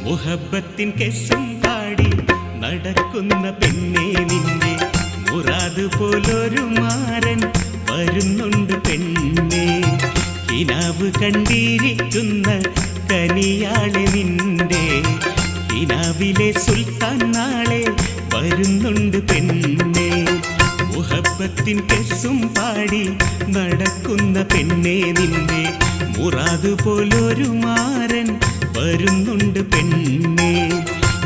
മുഹബത്തിൻ കെസ്സും പാടി നടക്കുന്ന പെണ്ണേ നിന്റെ മുറാദ് പോലൊരു മാരൻ വരുന്നുണ്ട് പെണ്ണേ. കിനാവ് കണ്ടിരിക്കുന്ന കനിയാളെ നിന്റെ കിനാവിലെ സുൽത്താൻ നാളെ വരുന്നുണ്ട് പെണ്ണേ. മുഹബത്തിൻ കെസ്സും പാടി നടക്കുന്ന പെണ്ണേ നിന്റെ മുറാദ് പോലൊരു മാരൻ വരുന്നുണ്ട് പെണ്ണേ.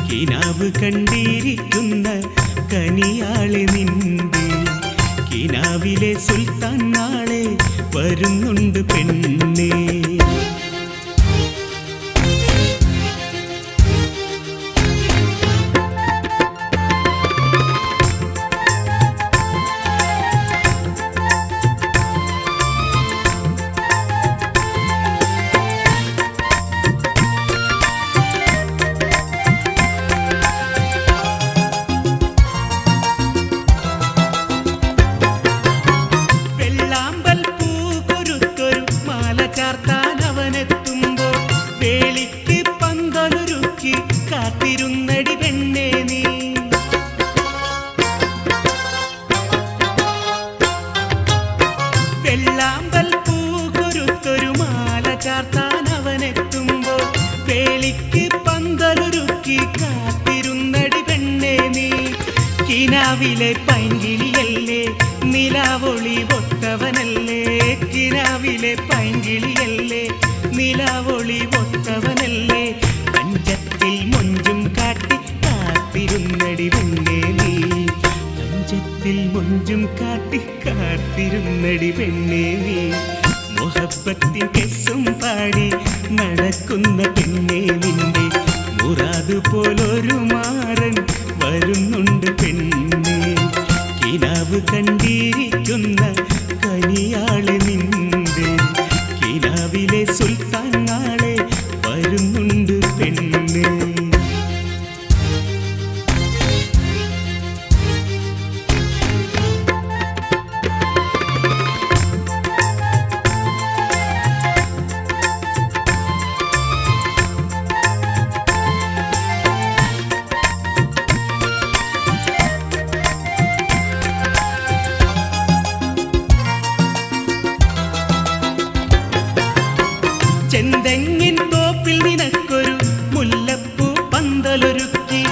കിനാവ് കണ്ടിരിക്കുന്ന കനിയാളെ നിന്റെ കിനാവിലെ സുൽത്താൻ നാളെ വരുന്നുണ്ട് പെണ്ണേ. കിനാവിലെ പൈങ്കിളിയല്ലേ നിലാവൊളി ഒത്തവനല്ലേ, കിനാവിലെ പൈങ്കിളിയല്ലേ നിലാവൊളി ഒത്തവനല്ലേ. പഞ്ചത്തിൽ മൊഞ്ചും കാട്ടി കാത്തിരുന്നടി പെണ്ണേ നീ, പഞ്ചത്തിൽ മൊഞ്ചും കാട്ടി കാത്തിരുന്നടി പെണ്ണേ നീ. മുഹബത്തിൻ കെസ്സും പാടി നടക്കുന്ന പെണ്ണേ നിന്റെ മുറാദ് പോലൊരു മാരൻ വരുന്നുണ്ട് പെണ്ണേ. കിനാവ് കണ്ടിരിക്കുന്ന കനിയാളെ നിന്റെ കിനാവിലെ സുൽത്താൻ നാളെ വരുന്നുണ്ട് പെണ്ണേ. ചെന്തെങ്ങിൻ തോപ്പിൽ നിനക്കൊരു മുല്ലപ്പൂ പന്തലൊരുക്കി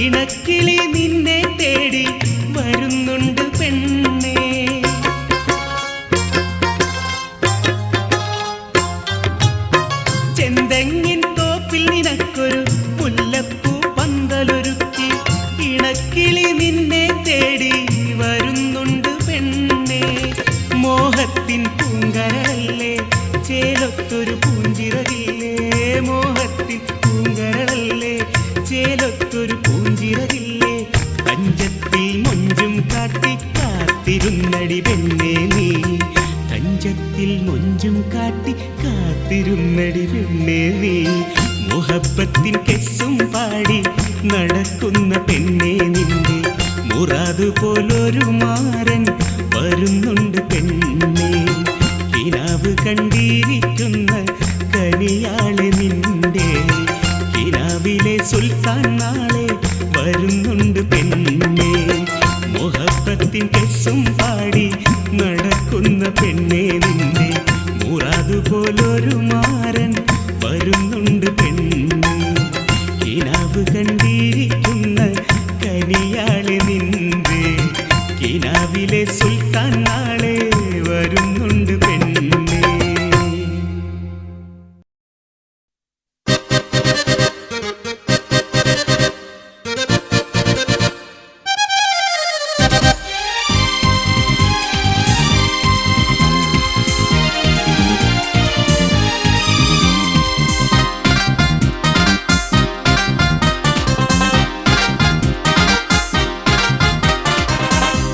ഇണക്കിളി നിന്നെ തേടി വരുന്നുണ്ട് പെണ്ണേ. ചെന്തെങ്ങിൻ തോപ്പിൽ നിനക്കൊരു മുല്ലപ്പൂ പന്തലൊരുക്കി ഇണക്കിളി നിന്നെ തേടി വരുന്നുണ്ട് പെണ്ണേ. മോഹത്തിൻ പൂങ്കരല്ലേ ചേലൊത്തൊരു പൂഞ്ചിറകില്ലേ, മോഹത്തിൻ പൂങ്കരളല്ലേ ചേലൊത്തൊരു പൂഞ്ചിറകില്ലേ. പഞ്ചത്തിൽ മൊഞ്ചും കാട്ടി കാത്തിരുന്നടി പെണ്ണേ നീ, പഞ്ചത്തിൽ മൊഞ്ചും കാട്ടി കാത്തിരുന്നടി പെണ്ണേ നീ. മുഹബത്തിൻ കെസ്സും പാടി നടക്കുന്ന പെണ്ണേ നിന്റെ മുറാദ് പോലൊരു മാരൻ വരുന്നുണ്ട് പെണ്ണേ. കിനാവ് കണ്ടിരിക്കുന്ന കനിയാളെ നിന്റെ കിനാവിലെ സുൽത്താൻ നാളെ വരുന്നുണ്ട് പെണ്ണേ. മുഹബത്തിൻ കെസ്സും പാടി നടക്കുന്ന പെണ്ണേ നിന്റെ മുറാദ് പോലൊരു മാരൻ വരുന്നുണ്ട് പെണ്ണേ. കിനാവ് കണ്ടിരിക്കുന്ന കനിയാളെ നിന്റെ കിനാവിലെ സുൽത്താൻ നാളെ വരുന്നുണ്ട് പെണ്ണേ.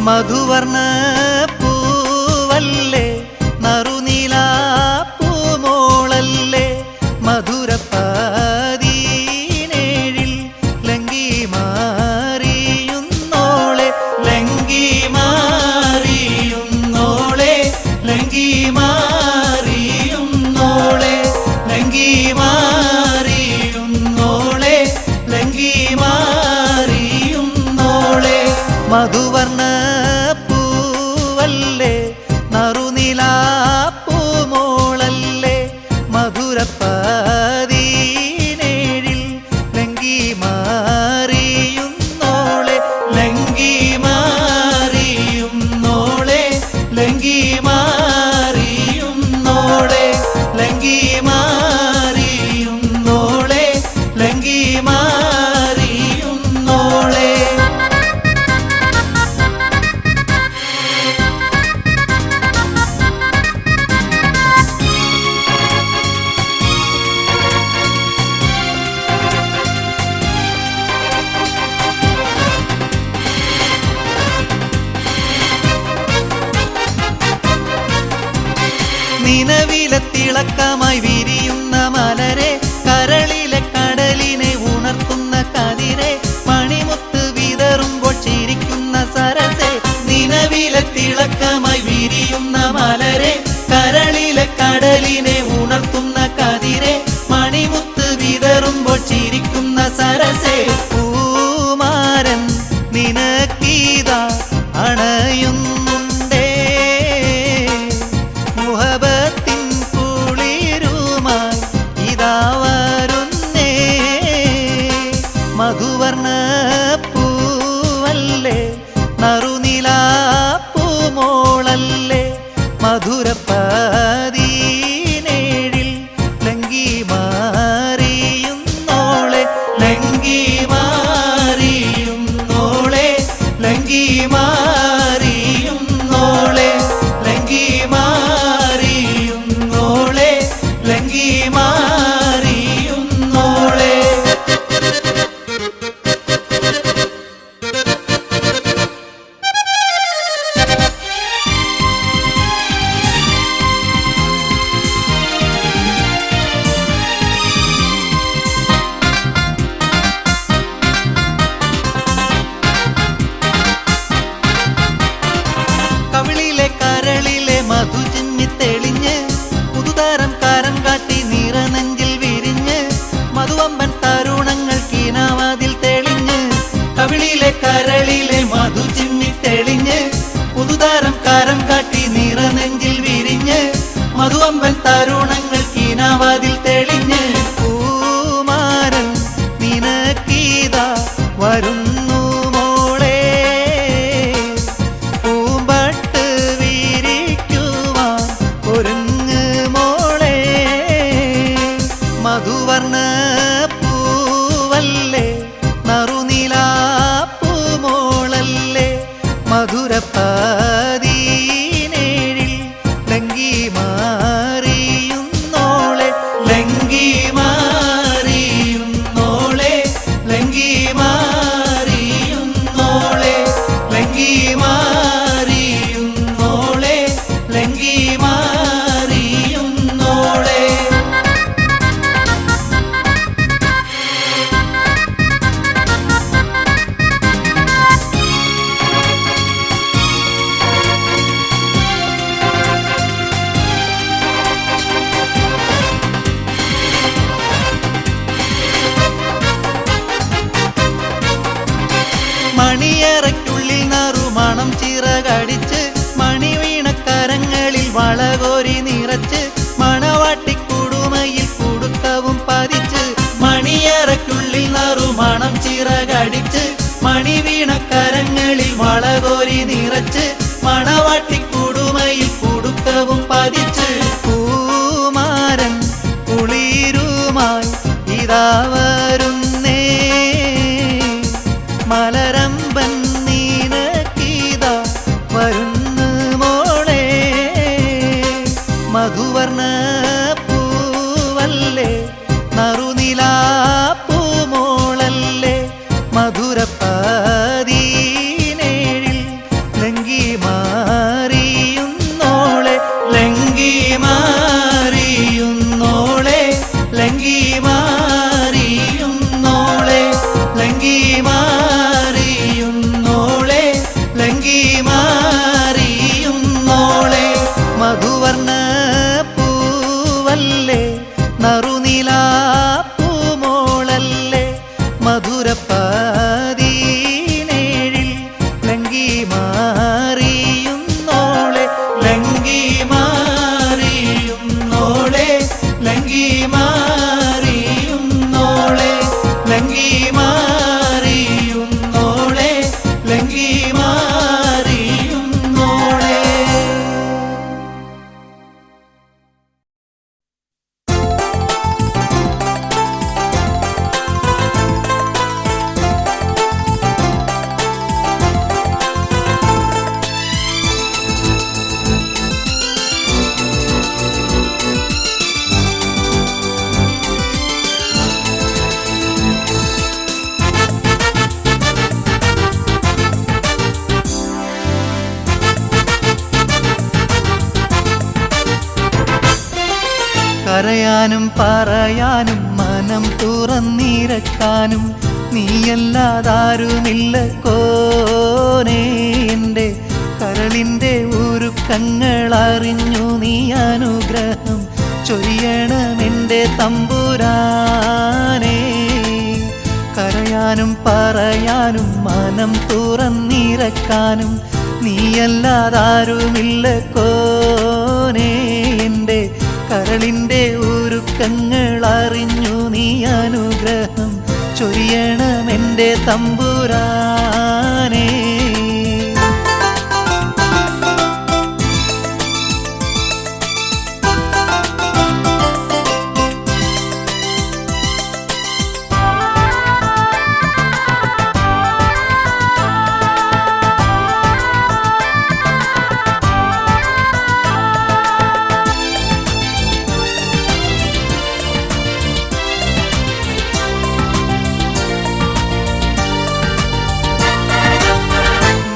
മധുവർണ്ണ പൂവല്ലേ നറുനീല പൂമോളല്ലേ, മധുരപ്പാതീനേഴിൽ ലങ്കി മാറിയുന്നോളെ, ലങ്കി മാറിയുന്നോളെ, ലങ്കി മാറിയുന്നോളെ, ലങ്കി മാറിയുന്നോളെ, തിളക്കമായി വിരിയുന്ന മലരെ കരളിലെ കടലിനെ ഉണർത്തുന്ന കതിരെ മണിമുത്ത് വിതറുമ്പോൾ ചിരിക്കുന്ന സരസെ നിലവിലെ തിളക്കമായി വിരിയുന്ന മലരെ കരളിലെ കടലിനെ ഉണർത്തുന്ന കതിരെ മണിമുത്ത് വിതറുമ്പോൾ ചിരിക്കുന്ന സരസെ പൂമാരൻ നിനക്കീതാ അണയുന്നുണ്ടേ മുഹബത്തിൻ കുളിരുമായി ഇതാ വരുന്നേ മധുവർണ്ണ പൂവല്ലേ നറുനിലാപ്പൂമോളല്ലേ മധുരപ്പതിനേഴിൽ ലങ്കി മാറിയുന്നോളെ ലങ്കി മാറിയുന്നോളെ ലങ്കി മാറിയുന്നോളെ ലങ്കി മാറിയുന്നോളെ ലങ്കി മാറിയുന്നോളെ കവിളിലെ കരളിലെ മധു ചിമ്മി തെളിഞ്ഞ് പുതുതാരം കാരം കാട്ടി നിറനെഞ്ചിൽ വിരിഞ്ഞ് മധുവമ്പൻ തരുണങ്ങൾ കീനാവാതിൽ തെളിഞ്ഞ് കവിളിലെ കരളിലെ മധു ചിമ്മി തെളിഞ്ഞ് പുതുതാരം കാരം കാട്ടി നിറനെഞ്ചിൽ വിരിഞ്ഞ് മധുവമ്പൻ തരുണങ്ങൾ കീനാവാതിൽ തെളിഞ്ഞ് പൂമാരൻ നിനക്കീതാ വരുന്നു മോളെ പൂമ്പട്ട് വിരിക്കുവാൻ ഒരുങ്ങ് മോളെ മധുവർണ്ണ പൂവല്ലേ നറുനിലാപ്പൂമോളല്ലേ മധുരപ്പതിനേഴിൽ ലങ്കി മാറിയുന്നോളെ ലങ്കി മാറിയുന്നോളെ ലങ്കി മാറിയുന്നോളെ ലങ്കി മാറിയുന്നോളെ ലങ്കി മാറിയുന്നോളെ മണിയറയ്ക്കുള്ളിൽ നറുമണം ചിറകടിച്ച് മണിവീണക്കരങ്ങളിൽ വളകോരി നിറച്ച് മണവാട്ടിക്കുടുമയിൽ കുടുക്കവും പതിച്ച് മണിയറയ്ക്കുള്ളിൽ നറുമണം ചിറകടിച്ച് മണിവീണക്കരങ്ങളിൽ വളകോരി നിറച്ച് മണവാട്ടിക്കുടുമയിൽ കുടുക്കവും പതിച്ച് പൂമാരൻ കുളിരുമായി ഇതാ വരുന്നേ മലരമ്പൻ നീനക്കീതാ വരുന്നു മോളെ മധുവർണ്ണ പൂവല്ലേ നറുനിലാപ്പൂമോളല്ലേ മധുരപ്പതിനേഴിൽ ലങ്കി മാറിയുന്നോളെ ലങ്കി മാറിയുന്നോളെ ലങ്കി മാറിയുന്നോളെ ലങ്കി മാറിയുന്നോളെ ലങ്കി മാറിയുന്നോളെ മധുവർണ്ണ പൂവല്ലേ നറുനിലാപ്പൂമോളല്ലേ കരയാനും പറയാനും മനം തുറന്നിരക്കാനും നീയല്ലാതാരുമില്ല കോനേ. എൻ്റെ കരളിൻ്റെ ഉരുക്കങ്ങൾ അറിഞ്ഞു നീ അനുഗ്രഹം ചൊരിയണമെൻ്റെ തമ്പുരാനേ. കരയാനും പറയാനും മനം തുറന്നിരക്കാനും നീയല്ലാതാരുമില്ല കോനേ. എൻ്റെ കരളിൻ്റെ ഉരുക്കങ്ങൾ അറിഞ്ഞു നീ അനുഗ്രഹം ചൊരിയണമെൻ്റെ തമ്പുരാനേ.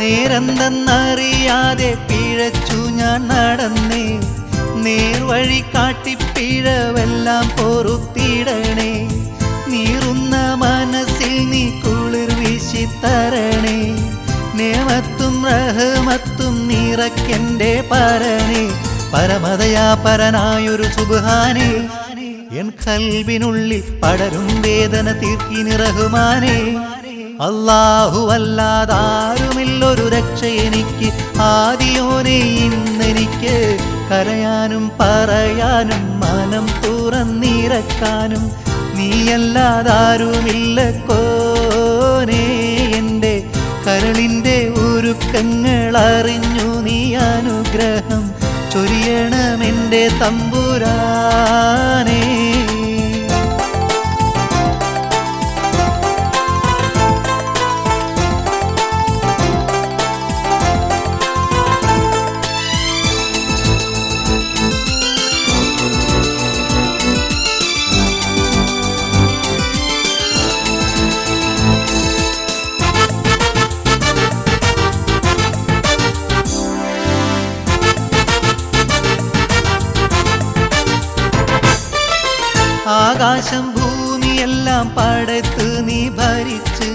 നേരെന്തെന്നറിയാതെ പിഴച്ചു ഞാൻ നടന്നേ. നേർവഴി കാട്ടി പിഴവെല്ലാം പൊറുത്തിടണേ. നീറുന്ന മനസ്സിൽ നീ കുളിർ വീശിത്തരണേ. നേമത്തും റഹ്മത്തും നിറയ്ക്കെൻ്റെ പരനേ. പരമതയാ പരനായൊരു സുബ്ഹാനേ. എൻ ഖൽബിനുള്ളിൽ പടരും വേദന തീർക്കിനി റഹ്മാനേ. അല്ലാഹു അല്ലാതാരുമില്ലൊരു രക്ഷ എനിക്ക് ആദിയോനെ. ഇന്നെനിക്ക് കരയാനും പറയാനും മനം തുറന്നിരക്കാനും നീയല്ലാതാരുമില്ല കോനേ. എൻ്റെ കരളിൻ്റെ ഉരുക്കങ്ങൾ അറിഞ്ഞു നീ അനുഗ്രഹം ചൊരിയണമെൻ്റെ തമ്പുരാനേ. ആകാശം ഭൂമിയെല്ലാം പടത്ത് നീ ഭരിച്ച്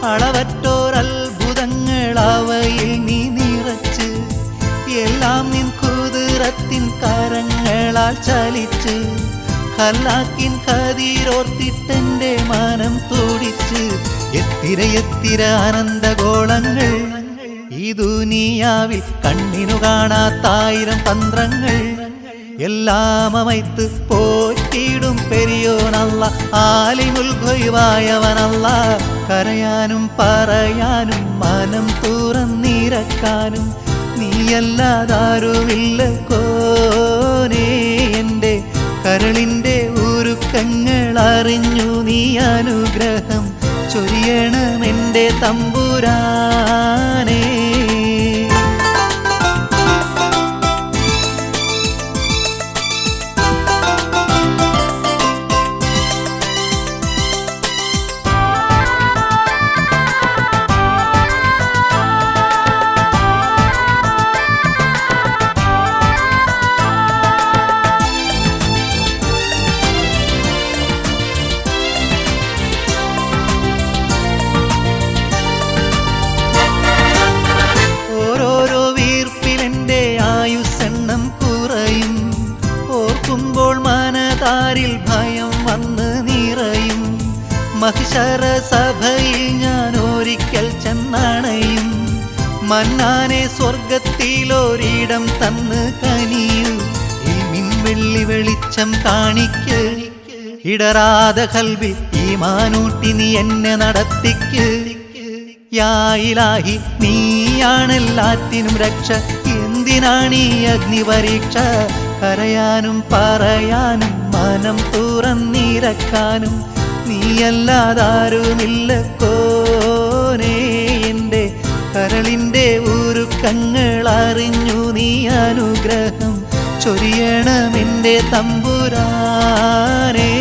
അളവറ്റോരത്ഭുതങ്ങൾ അവയിൽ നീ നിറച്ച് എല്ലാം നിൻ കുതിരത്തിൻ കരങ്ങളാൽ ചലിച്ച് ഖലാക്കിൻ കതിരോർത്തിട്ടെൻ്റെ മനം തുടിച്ച് എത്തിര എത്തിര ആനന്ദഗോളങ്ങൾ ഈ ദുനിയാവിൽ കണ്ണിനു കാണാത്തായിരം തന്ത്രങ്ങൾ എല്ലാം അമൈത്ത് പോറ്റിയിടും പെരിയോനല്ല ആലിമുൽ ഖൈബായവനല്ല. കരയാനും പറയാനും മനം തുറന്നിരക്കാനും നീയല്ലാതാരുമില്ല കോനേ. എൻ്റെ കരളിൻ്റെ ഉരുക്കങ്ങൾ അറിഞ്ഞു നീ അനുഗ്രഹം ചൊരിയണമെൻ്റെ തമ്പുരാനേ. മനതാരിൽ ഭയം വന്ന് നിറയും. മഹിഷറ സഭയിൽ ഞാൻ ഒരിക്കൽ ചെന്നണയും. മന്നാനെ സ്വർഗത്തിലൊരിടം തന്ന് കനിയൂ. ഇൽമിൻ വെള്ളി വെളിച്ചം കാണിക്ക്. ഇടറാതെ കൽബിൽ ഈമാനൂട്ടി നീ എന്നെ നടത്തിക്ക്. യാ ഇലാഹി നീയാണെല്ലാത്തിനും രക്ഷ. എന്തിനാണീ അഗ്നിപരീക്ഷ? കരയാനും പറയാനും മനം തുറന്നിരക്കാനും നീയല്ലാതാരുമില്ല കോനേ. എൻ്റെ കരളിൻ്റെ ഉരുക്കങ്ങൾ അറിഞ്ഞു നീ അനുഗ്രഹം ചൊരിയണമെൻ്റെ തമ്പുരാനേ.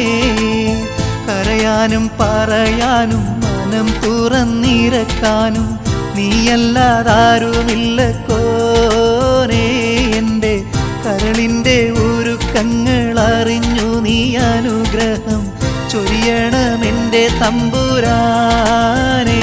കരയാനും പറയാനും മനം തുറന്നിരക്കാനും നീയല്ലാതാരുമില്ല കോനേ. എൻ്റെ കരളിൻ്റെ ഉരുക്ക ഒരുക്കങ്ങൾ അറിഞ്ഞു നീ അനുഗ്രഹം ചൊരിയണമെൻ്റെ തമ്പുരാനേ.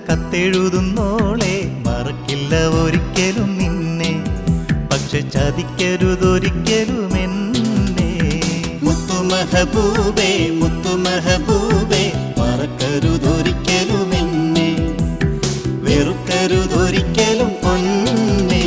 കത്തെഴുതുന്നോളെ മറക്കില്ല ഒരിക്കലും നിന്നെ, പക്ഷെ ചതിക്കരുതൊരിക്കലും എന്നെ. മുത്തുമഹബൂബേ മുത്തുമഹബൂബേ മറക്കരുതൊരിക്കലും എന്നെ, വെറുക്കരുതൊരിക്കലും പൊന്നേ.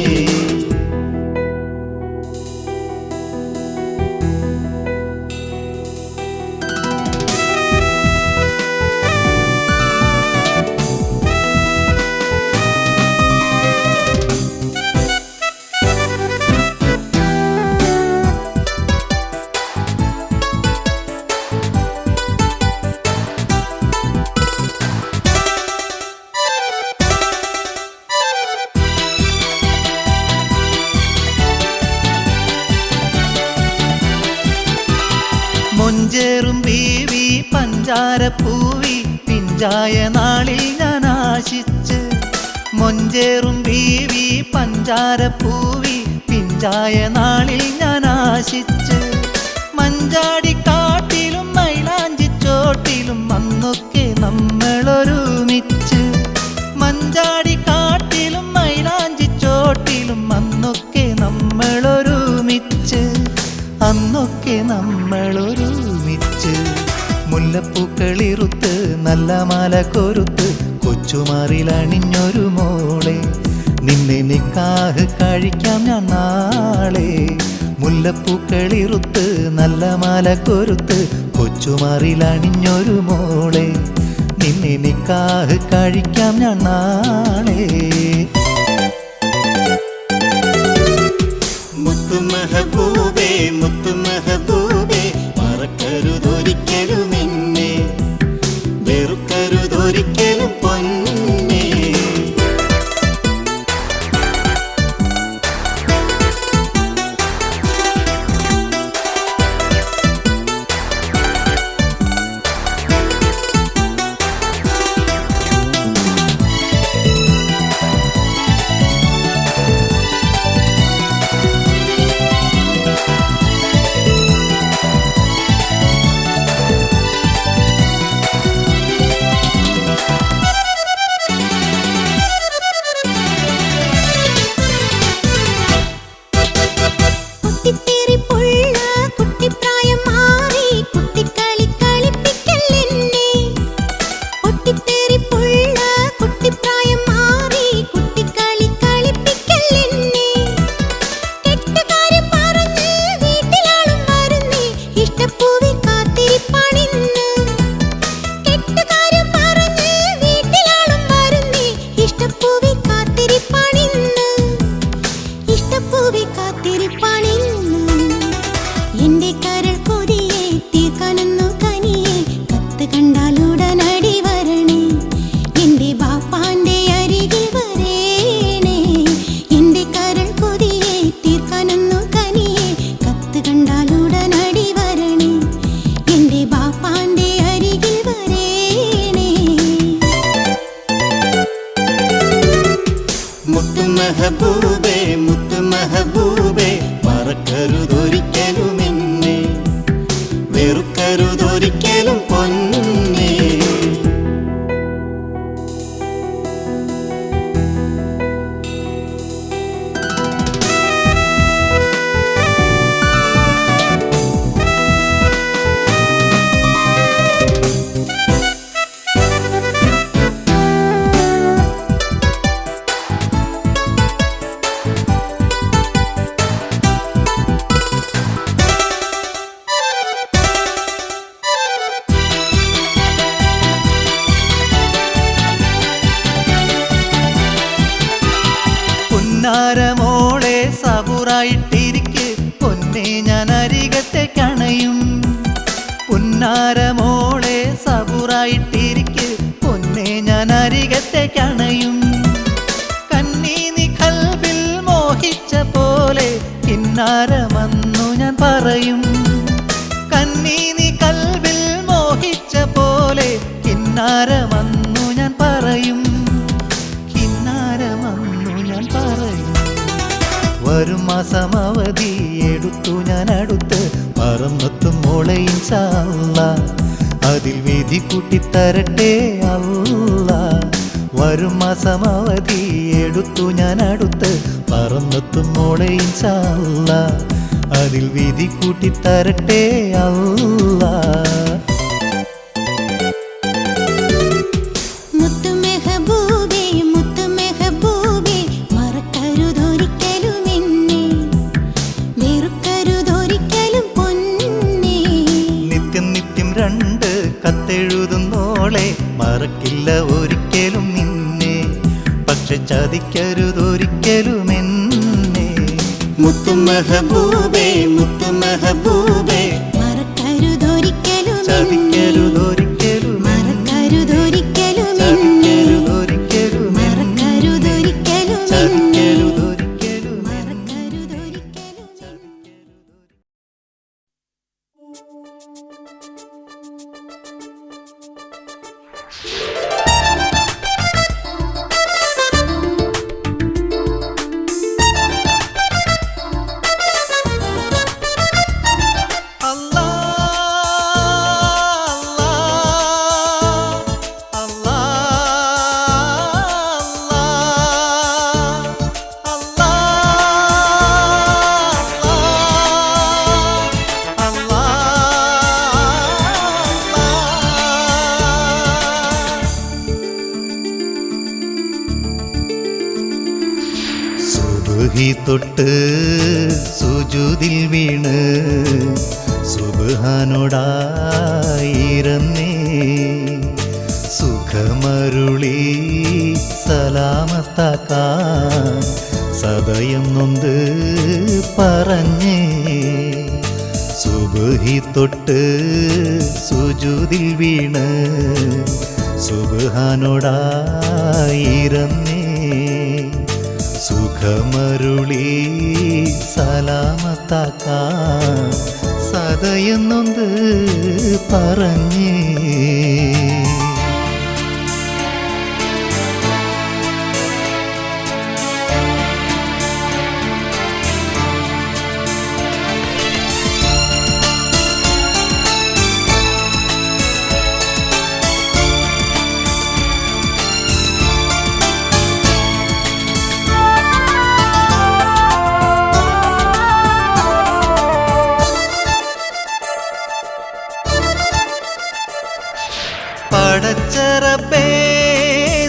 മൊഞ്ചേറും ബീവി പഞ്ചാരപ്പൂവി പിഞ്ചായ നാളിൽ ഞാൻ ആശിച്ച്, മൊഞ്ചേറും ബീവി പഞ്ചാരപ്പൂവി പിഞ്ചായ നാളിൽ ഞാൻ ആശിച്ച്, മഞ്ചാടിക്കാട്ടിലും മൈലാഞ്ചിച്ചോട്ടിലും അന്നൊക്കെ നമ്മളൊരുമിച്ച്, മഞ്ചാടിക്കാട്ടിലും മൈലാഞ്ചിച്ചോട്ടിലും അന്നൊക്കെ നമ്മളൊരുമിച്ച്, അന്നൊക്കെ നമ്മളൊരുമിച്ച്. മുല്ലപ്പൂക്കളിറുത്ത് നല്ല മാല കൊരുത്ത് കൊച്ചുമാറിലണിഞ്ഞൊരു മോളെ, നിന്നെ നിക്കാഹ് കഴിക്കാം ഞാൻ നാളെ. മുല്ലപ്പൂക്കളിറുത്ത് നല്ല മാല കൊരുത്ത് കൊച്ചുമാറിലണിഞ്ഞൊരു മോളെ, നിന്നെ നിക്കാഹ് കഴിക്കാം ഞാൻ നാളെ. മുത്തുമഹബൂബേ മുത്തുമഹബൂബേ മറക്കരുതൊരിക്കലും എന്നെ, വെറുക്കരുതൊരിക്കലും പൊന്നേ. മുത്തുമഹബൂബേ മുത്തുമഹബൂബേ മറക്കരുതൊരിക്കലും എന്നെ, സബൂറായിട്ടിരിക്ക് പൊന്നെ ഞാൻ അരികത്തേക്കണയും. പുന്നാരമോളെ സബൂറായിട്ടിരിക്ക് പൊന്നെ ഞാൻ അരികത്തേക്കണയും. കന്നീ നീ കൽബിൽ മോഹിച്ച പോലെ കിന്നാരമെന്നു ഞാൻ പറയും. കന്നീ നീ കൽബിൽ മോഹിച്ച പോലെ കിന്നാരമെന്നു ഞാൻ പറയും. കിന്നാരമെന്നു ഞാൻ പറയും. വരും മാസം അവധി എടുത്തു ഞാൻ അടുത്ത് പറന്നെത്തും മോളെ ഇൻഷാ അല്ലാഹ്. അതിൽ വിധി കൂട്ടിത്തരട്ടെ അല്ലാഹ്. വരും മാസം അവധി എടുത്തു ഞാൻ അടുത്ത് പറന്നെത്തും മോളെ ഇൻഷാ അല്ലാഹ്. അതിൽ വിധി കൂട്ടിത്തരട്ടെ അല്ലാഹ്. രണ്ട് കത്തെഴുതുന്നോളെ മറക്കില്ല ഒരിക്കലും നിന്നെ. പക്ഷെ ചതിക്കരുതൊരിക്കലും എന്നെ. മുത്തു മെഹബൂബേ മുത്തു മെഹബൂബേ മറക്കരുതൊരിക്കലും ചതിക്കരുതൊരിക്കലും മറക്കരുതൊരിക്കലും ചതിക്കരുതൊരിക്കലും മറക്കരുതൊരിക്കലും ചതിക്കരുതൊരിക്കലും സുബ്ഹി തൊട്ട് സുജൂദിൽ വീണ് സുബ്ഹാനോടായിരുന്നേ. സുഖമരുളി സലാമത്താക്കാൻ സദയം നൊന്ത് പറഞ്ഞേ. സുബ്ഹി തൊട്ട് സുജൂദിൽ വീണ് സുബ്ഹാനോടായിരുന്നേ. സുഖമരുളി സലാമത്താക്കാൻ സദയം നൊന്ത് പറഞ്ഞേ. പടച്ചറപ്പേ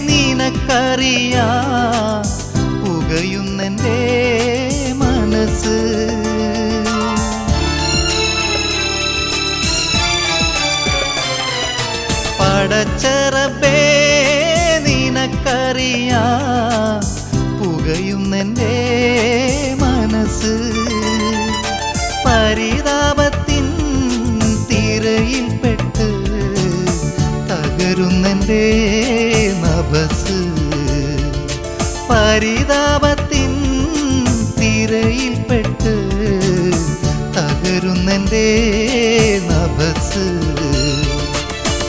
നിനക്കറിയാം പുകയുന്നെൻ്റെ മനസ്സ്. പടച്ചറപ്പേ നിനക്കറിയാം പുകയുന്നെൻ്റെ മനസ്സ്. പരിതാപത്തിൻ തിരയിൽപ്പെട്ട് തകരുന്നെൻ്റെ നഭസ്. പരിതാപത്തിൻ തിരയിൽപ്പെട്ട് തകരുന്നെൻ്റെ നഭസ്.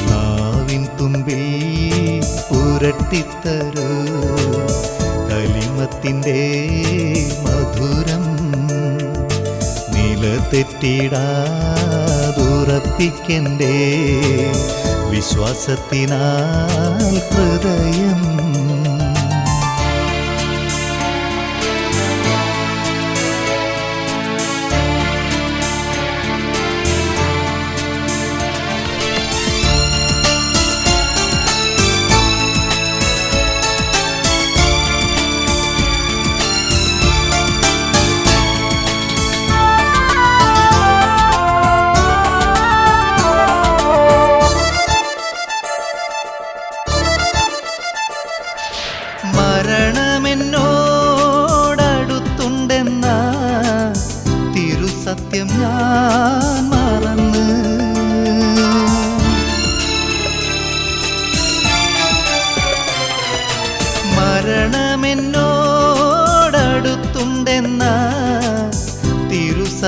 നാവിൻ തുമ്പിൽ പുരട്ടിത്തരൂ കലിമത്തിൻ്റെ മധുരം. നിലതെറ്റിടാതുറപ്പിക്കൻ്റെ വിശ്വാസത്തിനാൽ ഹൃദയം.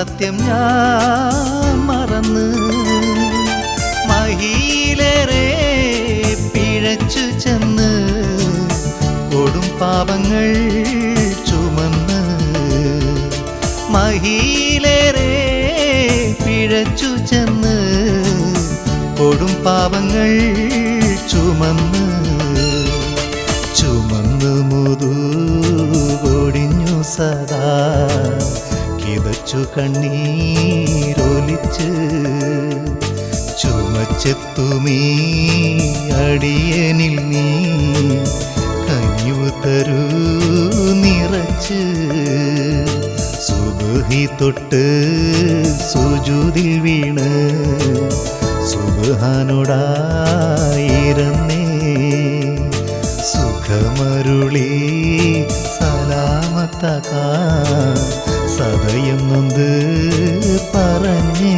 സത്യം ഞാൻ മറന്ന് മഹിയിലേറെ പിഴച്ചു ചെന്ന് കൊടും പാപങ്ങൾ ചുമന്ന് മഹിയിലേറെ പിഴച്ചു ചെന്ന് കൊടും പാപങ്ങൾ ചുമന്ന് മുതുകൊടിഞ്ഞു സദാ കിതച്ചു കണ്ണീരൊലിച്ച് ചുമച്ചെത്തുമീ അടിയനിൽ നീ കനിവു തരൂ നിറച്ച് സുബ്ഹി തൊട്ട് സുജൂദിൽ വീണ് സുബ്ഹാനോടായിരുന്നേ സുഖമരുളി സലാമത്താക്കാൻ സദയം നൊന്ത് പറഞ്ഞേ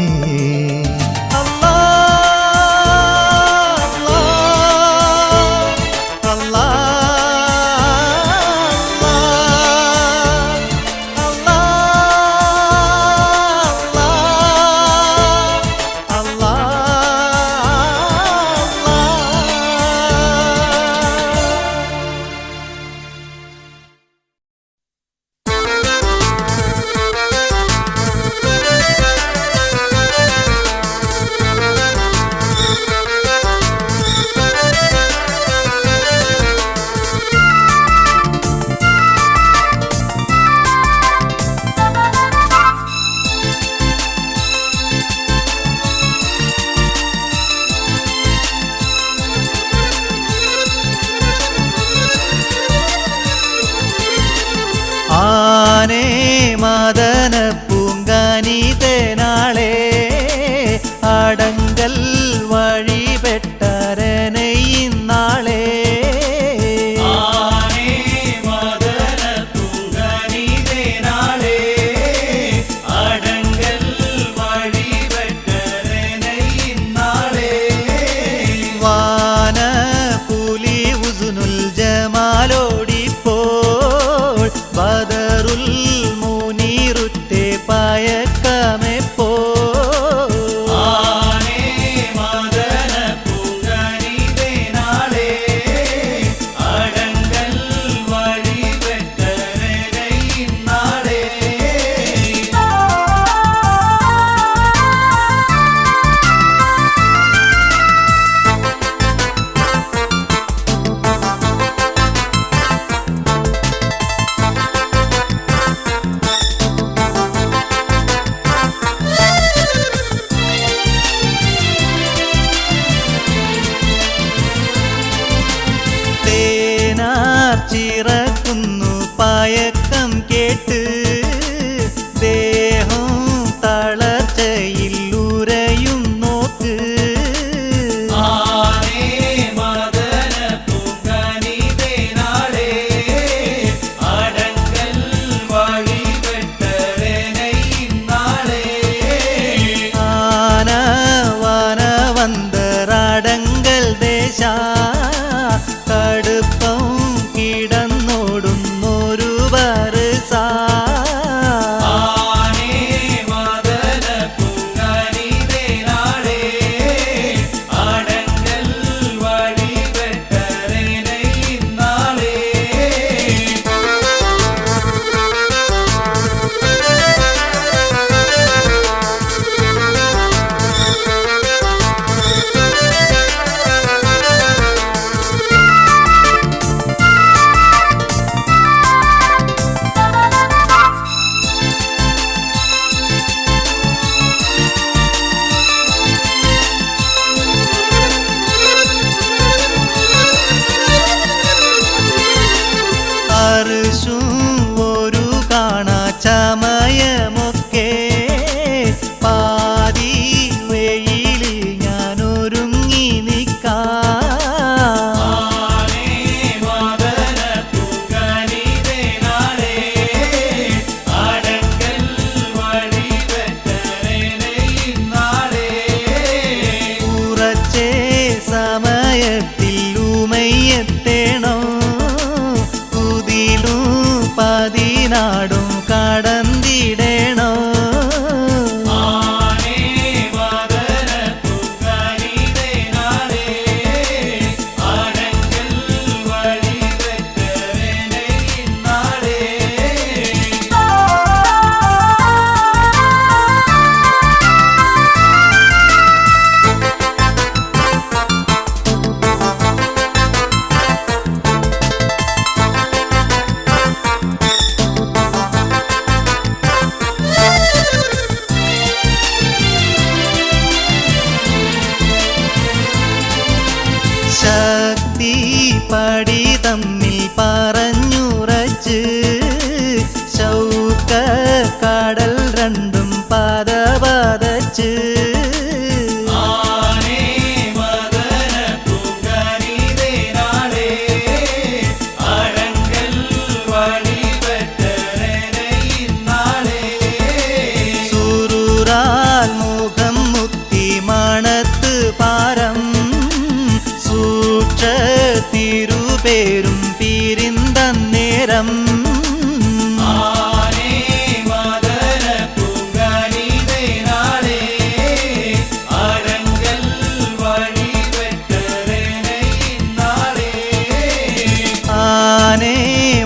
പേരും പിരിന്തന്നേരം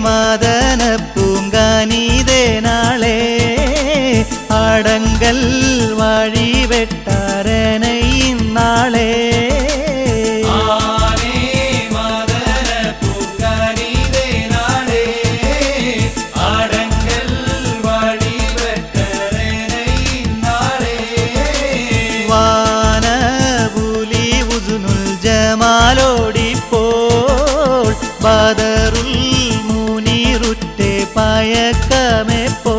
മദന പൂങ്കാനീതേ നാളെ അടങ്കൽ വഴി വെട്ടാരനൈ നാളെ വാനപുലി ഉസുനുൽ ജമാലോടിപ്പോൾ ബദറുൽ മുനീറുറ്റെ പയക്കമെപ്പോ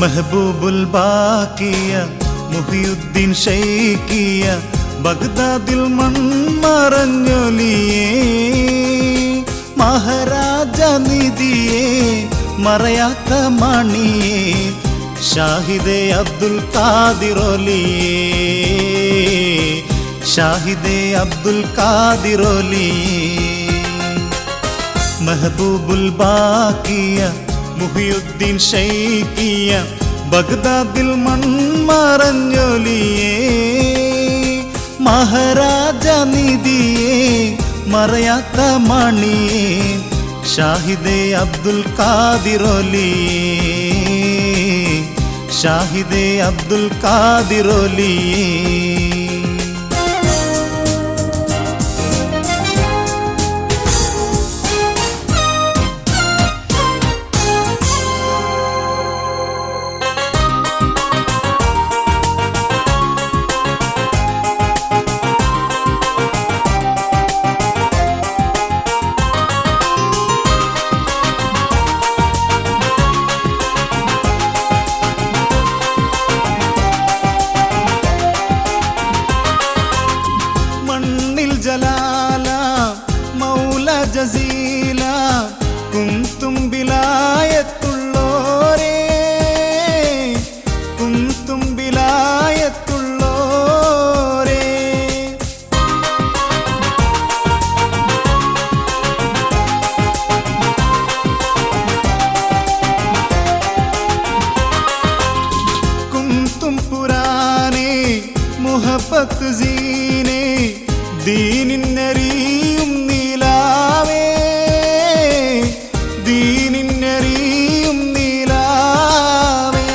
മെഹബൂബുൽ ബാക്കിയ മുഹിയുദ്ദീൻ ഷൈഖിയ ബഗ്ദാദിൽ മൺമറഞ്ഞൊലിയേ മഹാരാജ നിധിയേ മറയാത്ത മണിയേ ഷാഹിദേ അബ്ദുൽ ഖാദിറോലിയേ ഷാഹിദേ അബ്ദുൽ ഖാദിറോലിയേ മെഹബൂബുൽ ബാക്കിയ മുഹിയുദ്ദീൻ ഷൈഖിയ ബഗ്ദാദിൽ മൺമറഞ്ഞൊലിയേ മഹാരാജ നിധിയേ മറയാത്ത മണിയേ ഷാഹിദേ അബ്ദുൽ ഖാദിറോലിയേ ഷാഹിദേ അബ്ദുൽ ഖാദിറോലിയേ ജലാല മൗല ജസീല കുന്തും ബിലായത്തുള്ളോരേ കുന്തും ബിലായത്തുള്ളോരേ കുന്തും പുരാനേ മുഹബത്ത് സീനേ ദീനിന്നറിയും നീലാവേ ദീനിന്നറിയും നീലാവേ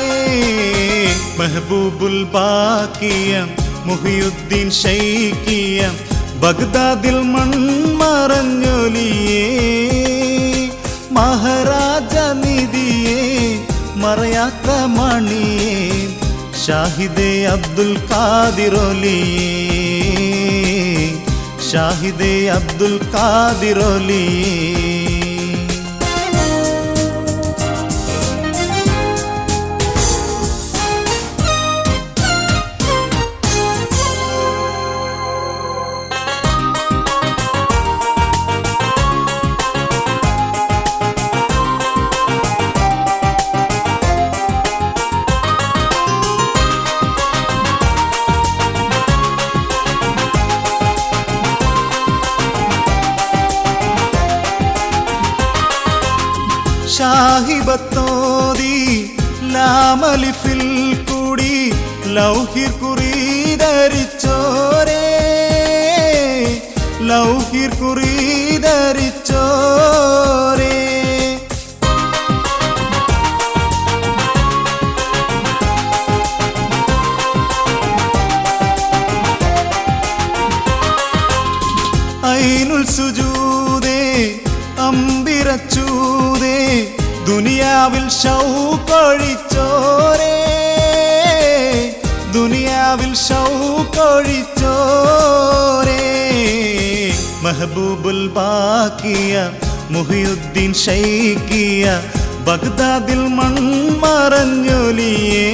മെഹബൂബുൽ ബാക്കിയ മുഹിയുദ്ദീൻ ഷൈഖിയ ബഗ്ദാദിൽ മൺമറഞ്ഞൊലിയേ മഹാരാജ നിധിയേ മറയാത്ത മണിയേ ഷാഹിദേ അബ്ദുൽ ഖാദിറോലിയേ ഷാഹിദേ അബ്ദുൽ ഖാദിറോലിയേ ഷാഹിബത്തോതി ലാമലിഫിൽ കൂടി ലൗഹിർ കുറിധരിച്ചോരേ ലൗഹിർ കുറിധരിച്ചോരേ ഐനുൽ സുജൂദേ അമ്പിരച്ചൂദേ ദുനിയാവിൽ ഷൗഖൊഴിച്ചോരേ ദുനിയാവിൽ ഷൗഖൊഴിച്ചോരേ മെഹബൂബുൽ ബാക്കിയ മുഹിയുദ്ദീൻ ഷൈഖിയ ബഗ്ദാദിൽ മൺമറഞ്ഞൊലിയേ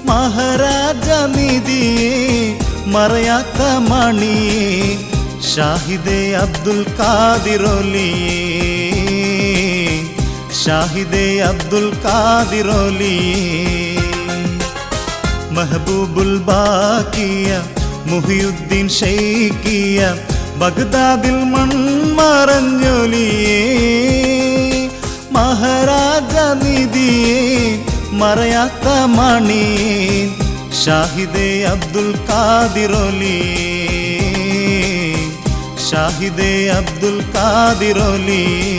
മഹാരാജ നിധിയേ മറയാത്ത മണിയേ ഷാഹിദേ അബ്ദുൽ ഖാദിറോലിയേ ഷാഹിദേ അബ്ദുൽ ഖാദിറോലിയേ മെഹബൂബുൽ ബാക്കിയ മുഹിയുദ്ദീൻ ഷൈഖിയ ബഗ്ദാദിൽ മൺമറഞ്ഞൊലിയേ മഹാരാജ നിധിയേ മറയാത്ത മണിയേ ഷാഹിദേ അബ്ദുൽ ഖാദിറോലിയേ ഷാഹിദേ അബ്ദുൽ ഖാദിറോലിയേ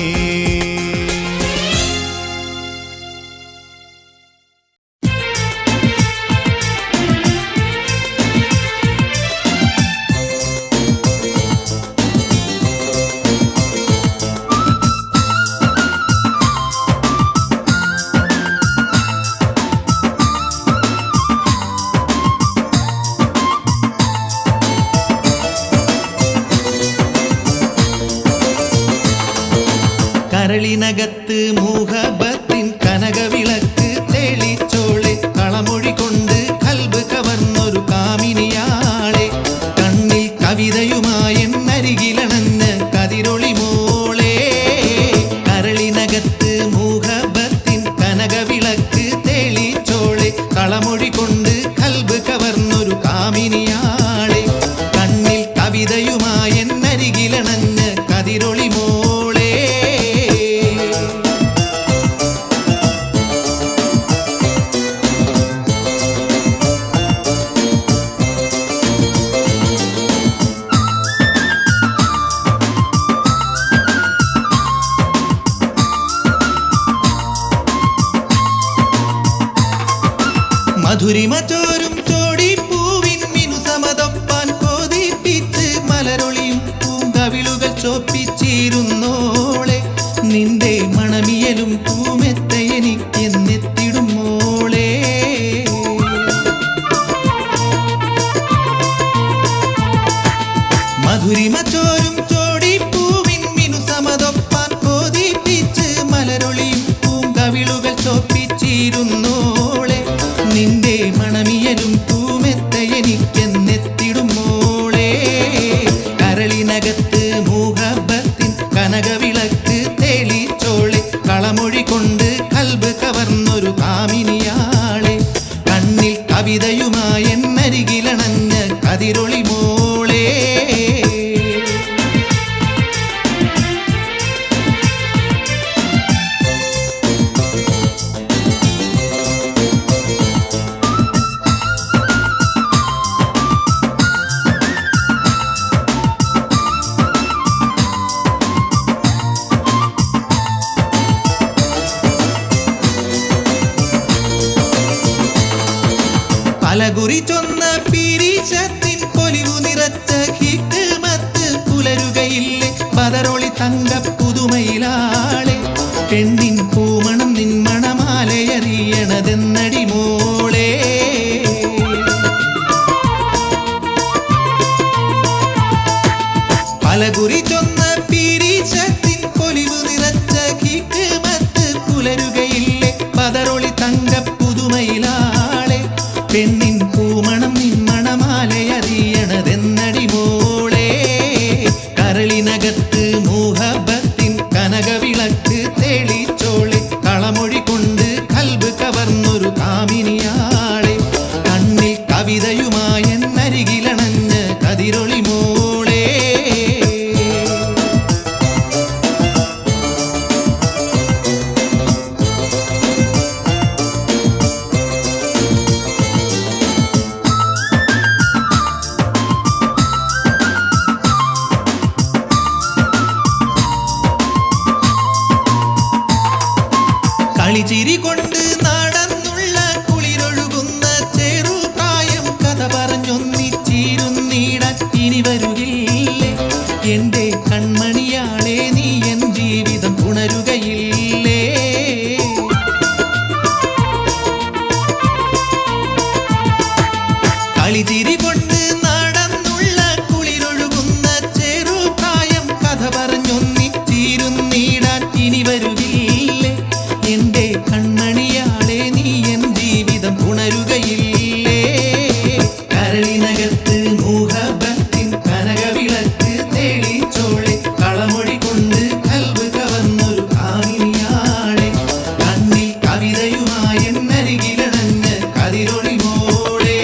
കരളിനകത്ത് മുഹബത്തിൻ കനകവിളക്ക് ചോരും ചോടിപ്പൂവിൻ മിനുസമതൊപ്പാൻ കൊതിപ്പിച്ച് മലരൊളിയും പൂങ്കവിളുകൾ ചോപ്പിച്ചിരുന്നോളെ നിന്റെ മണമിയലും പൂമെത്ത എനിക്കെന്നെത്തിടും മോളെ മധുരിമ ചോരും ചോടിപ്പൂവിൻ മിനുസമതൊപ്പാൻ കൊതിപ്പിച്ച് മലരൊളിയും പൂങ്കവിളുകൾ ചോപ്പിച്ചിരുന്നോളെ നിന്റെ മണമിയലും പൂമെത്ത എനിക്കെന്നെത്തിടും മോളെ കരളിനകത്ത് മുഹബത്തിൻ കനകവിളക്ക് തെളിച്ചോളെ കളമൊഴി കൊണ്ട് കൽബ് കവർന്നൊരു കാമിനിയാളെ കണ്ണിൽ കവിതയുമായി എന്നരികിലണഞ്ഞ കതിരൊളി മോളെ പലകുറി ചൊന്ന പിരീശത്തിൻ പൊലിവു നിറച്ച ഹിക്മത്ത് പുലരുകയില്ലേ ബദറൊളി തങ്ക പുതുമയിലാളെ പെണ്ണിൻ പൂമണം നിൻ മണമാലയറിയണതെന്നടി മോളെ പലകുറി ചൊന്ന പിരീശത്തിൻ പൊലിവു നിറച്ച ഹിക്മത്ത് പുലരുകയില്ലേ ബദറൊളി തങ്ക പുതുമയിലാളെ പെണ്ണിൻ പൂമണം നിന്മണമാലയറിയണതെന്നടി മോളെ കരളിനകത്ത് മുഹബത്തിൻ കനകവിളക്ക് തെളിച്ചോളെ കളമൊഴി കൊണ്ട് കൽബ് കവർന്നൊരു കാമിനിയാളെ കണ്ണിൽ കവിതയുമായി എന്നരികിലണഞ്ഞ കതിരൊളി മോളെ കളിച്ചിരി കൊണ്ട് നടന്നുള്ള കുളിരൊഴുകുന്ന ചെറുപ്രായം കഥ പറഞ്ഞൊന്നിച്ചിരുന്നീടാൻ ഇനി വരുകില്ലേ എന്റെ കൺമണിയാളെ നീ എൻ ജീവിതം ഉണരുകയില്ലേ കളിച്ചിരി കൊണ്ട് നടന്നുള്ള കുളിരൊഴുകുന്ന ചെറുപ്രായം കഥ പറഞ്ഞൊന്നിച്ചിരുന്നീടാൻ ഇനി വരുകില്ലേ എന്റെ കൺമണിയാളെ നീ എൻ ജീവിതം ഉണരുകയില്ലേ കരളിനകത്ത് മുഹബത്തിൻ കനകവിളക്ക് തെളിച്ചോളെ കളമൊഴി കൊണ്ട് കൽബ് കവർന്നൊരു കാമിനിയാളെ കണ്ണിൽ കവിതയുമായി എന്നരികിലണഞ്ഞ കതിരൊളി മോളെ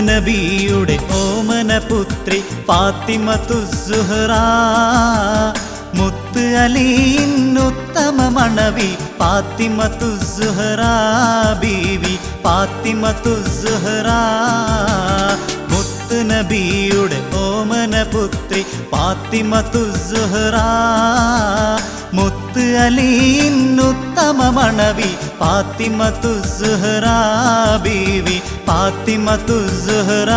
നബിയുടെ ഓമന പുത്രി ഫാത്തിമത്തു സുഹ്റ മുത്ത് അലീൻ ഉത്തമ മണവി ഫാത്തിമത്തു സുഹ്റ ബീവി ഫാത്തിമത്തു സുഹ്റ മുത്ത് നബിയുടെ ഓമന പുത്രി ഫാത്തിമത്തു സുഹ്റ മുത്ത് അലീൻ ഉത്തമ മണവി ഫാത്തിമത്തു സുഹ്റ ബീവി ഫാത്തിമത്തു സുഹ്റ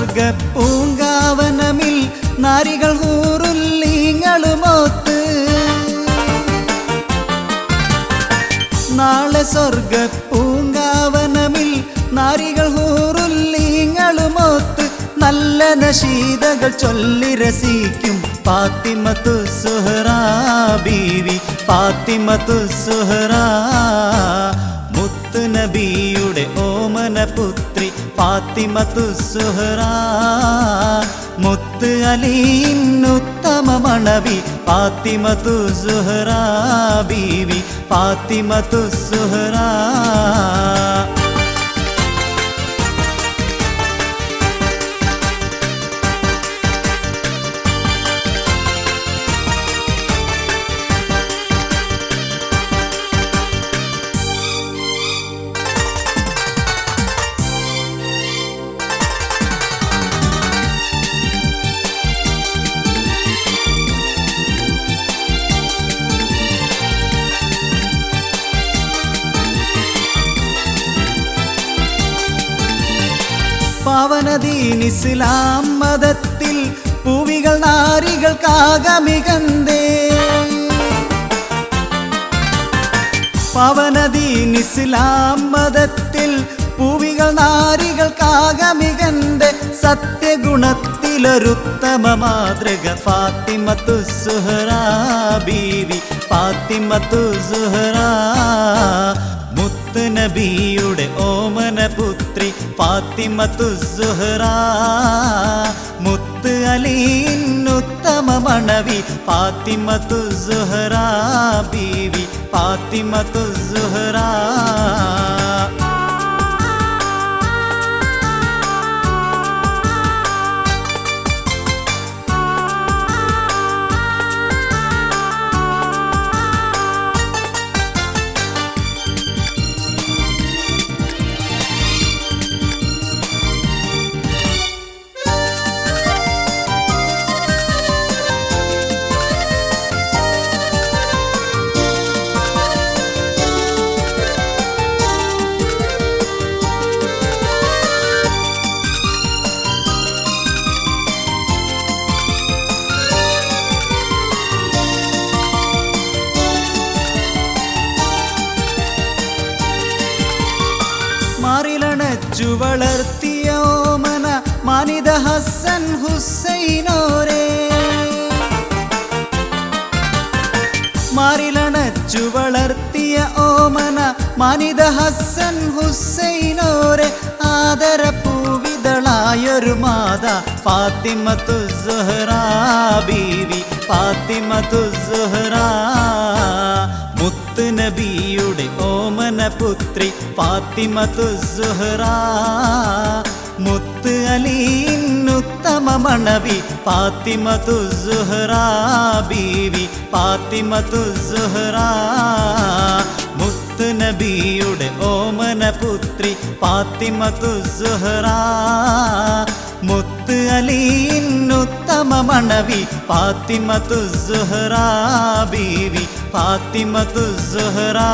സ്വർഗ പൂങ്കാവനമിൽ നാരികൾ ഹൂറുല്ലീങ്ങളുമൊത്ത് നാളെ സ്വർഗ പൂങ്കാവനമിൽ നാരികൾ ഹൂറുല്ലീങ്ങളുമൊത്ത് നല്ല നശീദകൾ ചൊല്ലി രസിക്കും ഫാത്തിമത്തു സുഹ്റാ ബീവി ഫാത്തിമത്തു സുഹ്റാ മുത്ത് നബിയുടെ ഓമന പുത്രി ഫാത്തിമത്തു സുഹ്റാ മുത്ത് അലിയിന്നുത്തമ മണവി ഫാത്തിമത്തു സുഹ്റാ ബീവി ഫാത്തിമത്തു സുഹ്റാ പാവനദീൻ ഇസ്ലാം മതത്തിൽ പൂവികൾ നാരികൾക്കാകമികന്തേ പാവനദീൻ ഇസ്ലാം മതത്തിൽ പൂവികൾ നാരികൾക്കാകമികന്തേ സത്യഗുണത്തിലൊരുത്തമ മാതൃക ഫാത്തിമത്തു സുഹ്റാ ബീവി ഫാത്തിമത്തു സുഹ്റാ മുത്ത് നബിയുടെ ഓമന പുത്രി ഫാത്തിമത്തു സുഹ്റാ മുത്ത് അലിയിന്നുത്തമ മണവി ഫാത്തിമത്തു സുഹ്റാ ബീവി ഫാത്തിമത്തു സുഹ്റാ മാറിലണച്ചു വളർത്തിയ ഓമന മാനിത ഹസൻ ഹുസൈനോരേ മാറിലണച്ചു വളർത്തിയ ഓമന മാനിത ഹസൻ ഹുസൈനോരേ ആദര പൂവിതളായൊരു മാതാ ഫാത്തിമത്തു സുഹ്റാ ബീവി ഫാത്തിമത്തു സുഹ്റാ മുത്ത് നബിയുടെ ഓമന പുത്രി ഫാത്തിമത്തു സുഹ്റാ മുത്ത് അലിയിന്നുത്തമ മണവി ഫാത്തിമത്തു സുഹ്റാ ബീവി ഫാത്തിമത്തു സുഹ്റാ മുത്ത് നബിയുടെ ഓമന പുത്രി ഫാത്തിമത്തു സുഹ്റാ മുത്ത് അലിയിന്നുത്തമ മണവി ഫാത്തിമത്തു സുഹ്റാ ബീവി ഫാത്തിമത്തു സുഹ്റാ